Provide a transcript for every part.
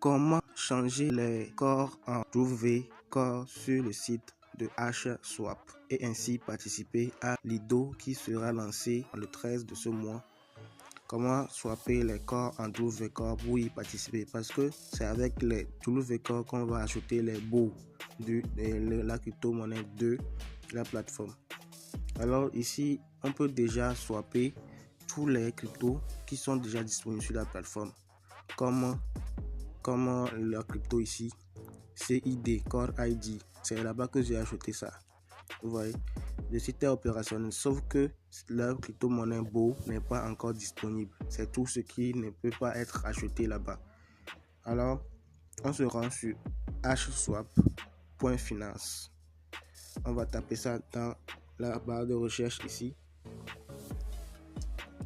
Comment changer les corps en W corps sur le site de HSwap et ainsi participer à l'IDO qui sera lancé le 13 de ce mois. Comment swapper les corps en W corps pour y participer, parce que c'est avec les W corps qu'on va acheter les baux de la crypto-monnaie de la plateforme. Alors ici, on peut déjà swapper tous les cryptos qui sont déjà disponibles sur la plateforme. Comme la crypto ici, CID, Core ID, c'est là-bas que j'ai acheté ça. Vous voyez, le site est opérationnel, sauf que la crypto-monnaie BO n'est pas encore disponible. C'est tout ce qui ne peut pas être acheté là-bas. Alors, on se rend sur hswap.finance. On va taper ça dans la barre de recherche ici.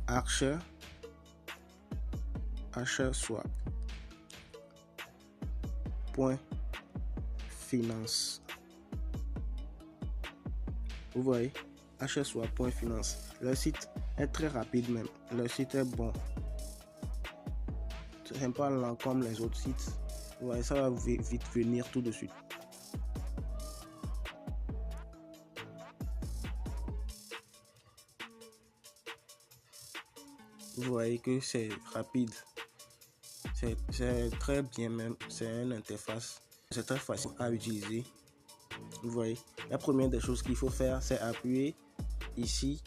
hswap.finance. Vous voyez, hswap.finance. Le site est très rapide même. Le site est bon. C'est pas lent comme les autres sites. Vous voyez, ça va vite venir tout de suite. Vous voyez que c'est rapide. C'est très bien même. C'est une interface. C'est très facile à utiliser. Vous voyez, la première des choses qu'il faut faire, c'est appuyer ici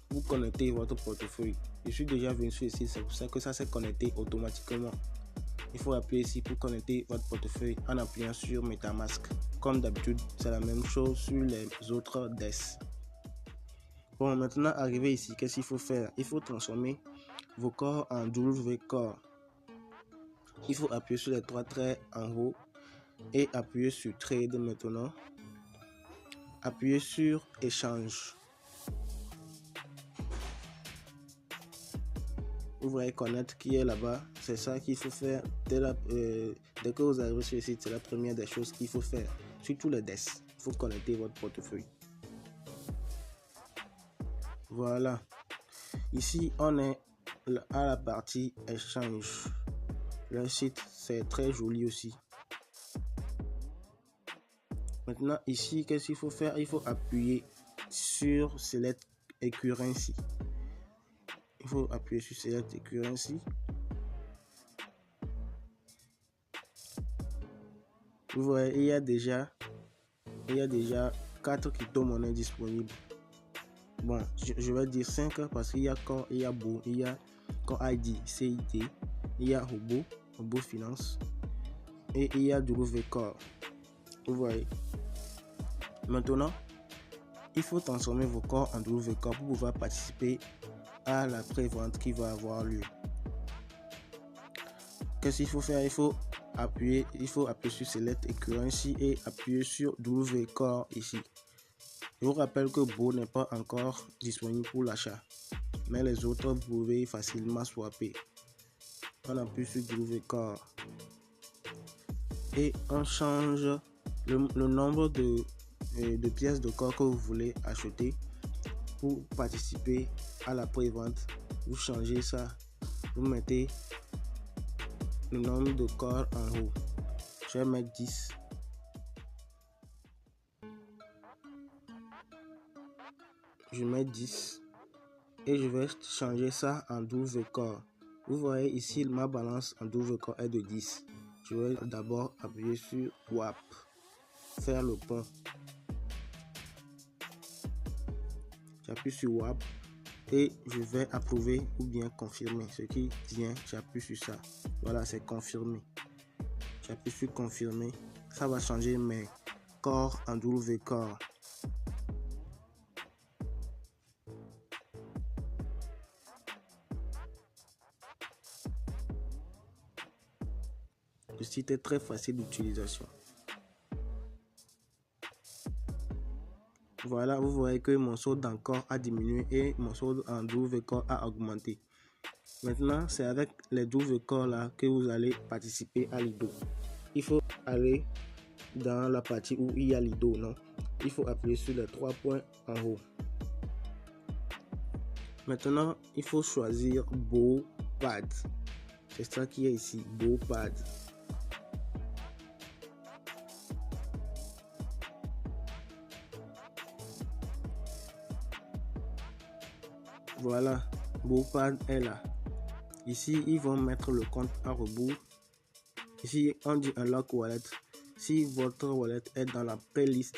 pour connecter votre portefeuille. Je suis déjà venu sur ici, c'est pour ça que ça s'est connecté automatiquement. Il faut appuyer ici pour connecter votre portefeuille en appuyant sur MetaMask. Comme d'habitude, c'est la même chose sur les autres DES. Bon, maintenant arrivé ici, qu'est-ce qu'il faut faire? Il faut transformer vos corps en W corps. Il faut appuyer sur les trois traits en haut et appuyer sur Trade maintenant. Appuyez sur Échange. Vous voyez connaître qui est là-bas. C'est ça qu'il faut faire dès que vous arrivez sur le site. C'est la première des choses qu'il faut faire. Sur tous les DES, il faut connecter votre portefeuille. Voilà. Ici, on est à la partie Échange. Le site, c'est très joli aussi. Maintenant, ici, qu'est-ce qu'il faut faire? Il faut appuyer sur Select a Currency. Il faut appuyer sur Select a Currency. Vous voyez, il y a déjà 4 crypto-monnaies disponibles. Bon, je vais dire 5 parce qu'il y a Core, il y a BO, il y a Core ID, CID, il y a Hobo Finance et il y a W Core. Vous voyez. Maintenant, il faut transformer vos corps en W Corps pour pouvoir participer à la pré-vente qui va avoir lieu. Qu'est-ce qu'il faut faire? Il faut appuyer sur Select a Currency et appuyer sur W Corps ici. Je vous rappelle que BO n'est pas encore disponible pour l'achat, mais les autres vous pouvez facilement swapper. On appuie sur W Corps et on change le nombre de pièces de corps que vous voulez acheter pour participer à la pré-vente. Vous changez ça, vous mettez le nombre de corps en haut. Je vais mettre 10. Je mets 10 et je vais changer ça en 12 corps. Vous voyez ici, ma balance en 12 corps est de 10. Je vais d'abord appuyer sur WAP, faire le pont. J'appuie sur WAP et je vais approuver ou bien confirmer. Ce qui vient, j'appuie sur ça. Voilà, c'est confirmé. J'appuie sur confirmer. Ça va changer mes corps en W corps. Le site est très facile d'utilisation. Voilà, vous voyez que mon solde encore a diminué et mon solde en 12 corps a augmenté. Maintenant, c'est avec les 12 corps là que vous allez participer à l'IDO. Il faut aller dans la partie où il y a l'IDO, non? Il faut appuyer sur les 3 points en haut. Maintenant, il faut choisir BO Pad. C'est ça qui est ici, BO Pad. Voilà, Bopad est là. Ici, ils vont mettre le compte à rebours. Ici, on dit Unlock Wallet. Si votre wallet est dans la playlist,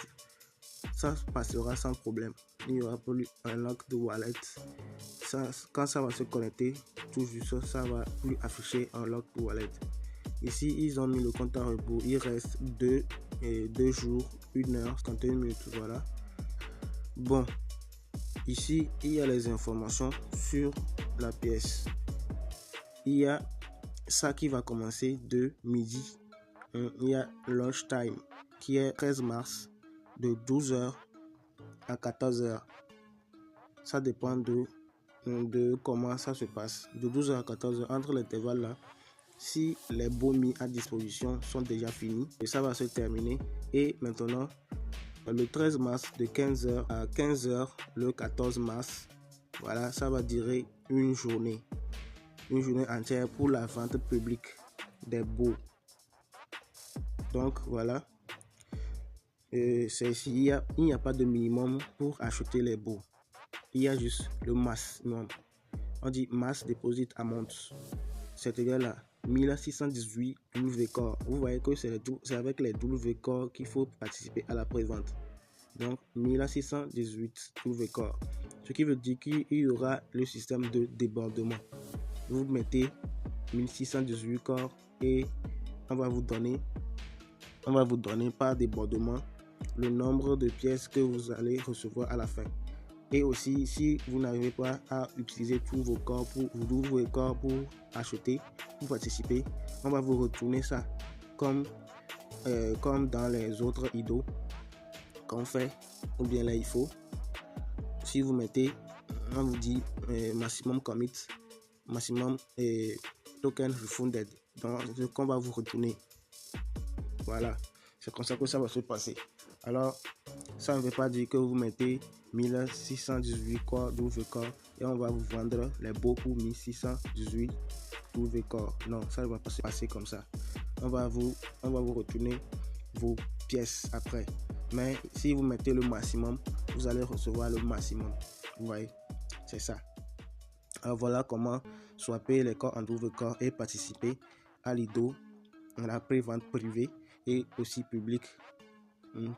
ça passera sans problème. Il n'y aura plus Unlock de wallet. Quand ça va se connecter, tout juste ça va plus afficher Unlock de wallet. Ici, ils ont mis le compte à rebours. Il reste 2 jours, 1 heure, 51 minutes. Voilà. Bon, ici, il y a les informations sur la pièce. Il y a ça qui va commencer de midi. Il y a launch time qui est 13 mars de 12h à 14h. Ça dépend de comment ça se passe. De 12h à 14h, entre l'intervalle là, si les baux mis à disposition sont déjà finis, et ça va se terminer. Et maintenant, le 13 mars de 15h à 15h, le 14 mars, voilà, ça va durer une journée entière pour la vente publique des baux. Donc voilà, il n'y a pas de minimum pour acheter les baux. Il y a juste le maximum. On dit mass deposit amount. C'est égal à 1618 WCOR. Vous voyez que c'est avec les WCOR qu'il faut participer à la prévente. Donc 1618 WCOR. Ce qui veut dire qu'il y aura le système de débordement. Vous mettez 1618 corps et on va vous donner par débordement le nombre de pièces que vous allez recevoir à la fin. Et aussi, si vous n'arrivez pas à utiliser tous vos corps pour acheter, pour participer, on va vous retourner ça comme dans les autres IDO qu'on fait, ou bien là il faut. Si vous mettez, on vous dit maximum commit, maximum token refunded, donc qu'on va vous retourner. Voilà, c'est comme ça que ça va se passer. Alors, ça ne veut pas dire que vous mettez 1618 corps WCOR et on va vous vendre les baux pour 1618 WCOR. Non, ça ne va pas se passer comme ça. On va vous retourner vos pièces après. Mais si vous mettez le maximum, vous allez recevoir le maximum. Vous voyez, c'est ça. Alors voilà comment swapper les corps en WCOR et participer à l'IDO, à la pré-vente privée et aussi publique.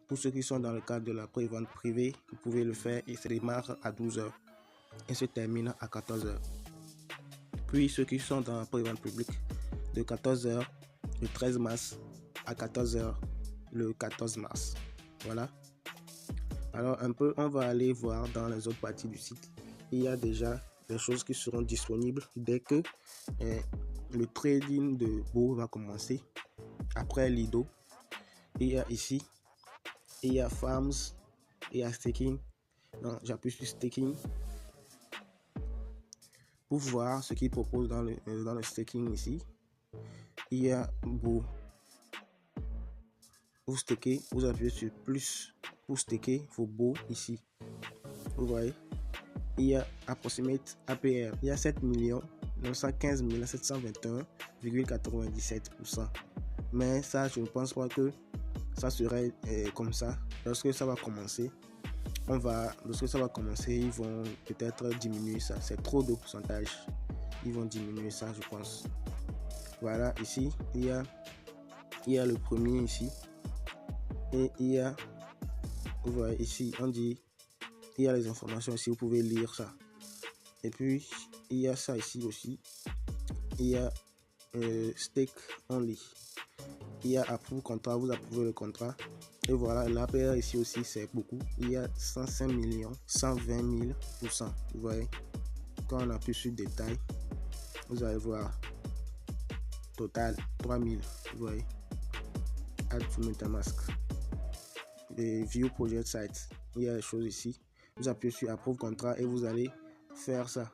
Pour ceux qui sont dans le cadre de la pré-vente privée, vous pouvez le faire et ça démarre à 12h et se termine à 14h. Puis ceux qui sont dans la pré-vente publique, de 14h le 13 mars à 14h le 14 mars. Voilà. Alors on va aller voir dans les autres parties du site. Il y a déjà des choses qui seront disponibles dès que le trading de baux va commencer. Après l'IDO, il y a ici, il y a farms, il y a staking. Donc j'appuie sur staking pour voir ce qu'il propose dans le staking ici. Il y a baux. Vous stakez, vous appuyez sur plus pour staker vos baux ici. Vous voyez, il y a approximate APR. Il y a 7 915 721,97%. Mais ça, je ne pense pas que ça serait comme ça. Lorsque ça va commencer, ils vont peut-être diminuer ça. C'est trop de pourcentage. Ils vont diminuer ça, je pense. Voilà, ici, il y a le premier ici. Et il y a, vous voyez ici, on dit, il y a les informations ici, vous pouvez lire ça. Et puis, il y a ça ici aussi. Il y a stake only. Il y a approve contrat, vous approuvez le contrat. Et voilà, l'APR ici aussi, c'est beaucoup. Il y a 105 120 000%. Vous voyez, quand on appuie sur détail, vous allez voir total 3000. Vous voyez, add to MetaMask. Les view project site, il y a des choses ici. Vous appuyez sur approve contrat et vous allez faire ça.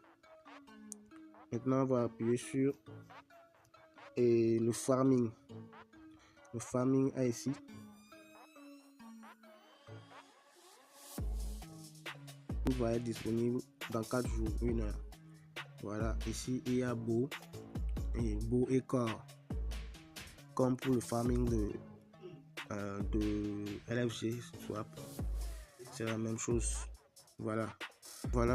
Maintenant, on va appuyer sur le farming. Le farming est ici. Il va être disponible dans 4 jours, 1 heure. Voilà, ici il y a beau et corps. Comme pour le farming de LFG Swap, c'est la même chose. Voilà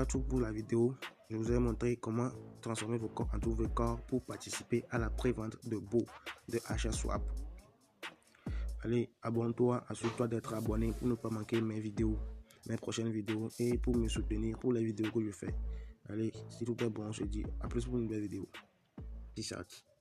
tout pour la vidéo. Je vous ai montré comment transformer vos corps en corps pour participer à la pré-vente de baux de achat swap. Allez, abonne-toi, assure-toi d'être abonné pour ne pas manquer mes vidéos, mes prochaines vidéos et pour me soutenir pour les vidéos que je fais. Allez, si tout est bon, on se dit à plus pour une nouvelle vidéo. Peace out.